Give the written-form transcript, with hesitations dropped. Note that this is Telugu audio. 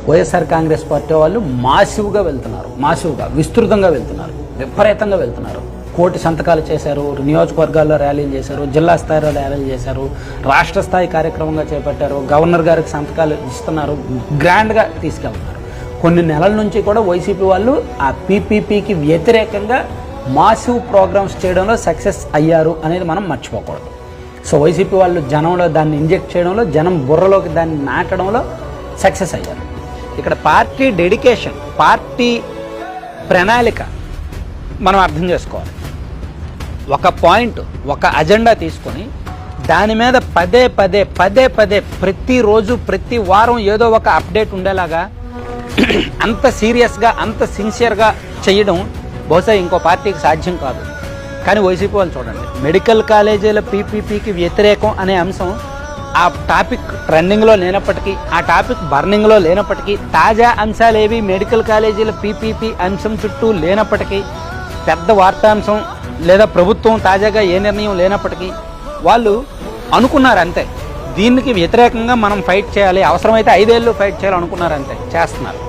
వైఎస్ఆర్ కాంగ్రెస్ పార్టీ వాళ్ళు మాసివ్గా వెళ్తున్నారు, విస్తృతంగా వెళ్తున్నారు, విపరీతంగా వెళ్తున్నారు. 1 కోటి సంతకాలు చేశారు, నియోజకవర్గాల్లో ర్యాలీలు చేశారు, జిల్లా స్థాయిలో ర్యాలీలు చేశారు, రాష్ట్ర స్థాయి కార్యక్రమంగా చేపట్టారు, గవర్నర్ గారికి సంతకాలు ఇస్తున్నారు, గ్రాండ్గా తీసుకెళ్తున్నారు. కొన్ని నెలల నుంచి కూడా వైసీపీ వాళ్ళు ఆ పీపీపీకి వ్యతిరేకంగా మాసివ్ ప్రోగ్రామ్స్ చేయడంలో సక్సెస్ అయ్యారు అనేది మనం మర్చిపోకూడదు. సో వైసీపీ వాళ్ళు జనంలో దాన్ని ఇంజెక్ట్ చేయడంలో, జనం బుర్రలోకి దాన్ని నాటడంలో సక్సెస్ అయ్యారు. ఇక్కడ పార్టీ డెడికేషన్, పార్టీ ప్రణాళిక మనం అర్థం చేసుకోవాలి. ఒక పాయింట్, ఒక అజెండా తీసుకొని దాని మీద పదే పదే ప్రతిరోజు ప్రతి వారం ఏదో ఒక అప్డేట్ ఉండేలాగా అంత సీరియస్గా అంత సిన్సియర్గా చేయడం బహుశా ఇంకో పార్టీకి సాధ్యం కాదు. కానీ వైసీపీ వాళ్ళు చూడండి, మెడికల్ కాలేజీల పీపీపీకి వ్యతిరేకం అనే అంశం ఆ టాపిక్ ట్రెండింగ్లో లేనప్పటికీ, ఆ టాపిక్ బర్నింగ్లో లేనప్పటికీ, తాజా అంశాలు ఏవి మెడికల్ కాలేజీల పీపీపీ అంశం చుట్టూ లేనప్పటికీ, పెద్ద వార్తాంశం లేదా ప్రభుత్వం తాజాగా ఏ నిర్ణయం లేనప్పటికీ వాళ్ళు అనుకున్నారు అంతే, దీనికి వ్యతిరేకంగా మనం ఫైట్ చేయాలి, అవసరమైతే 5 ఏళ్ళు ఫైట్ చేయాలి అనుకున్నారు అంతే, చేస్తున్నారు.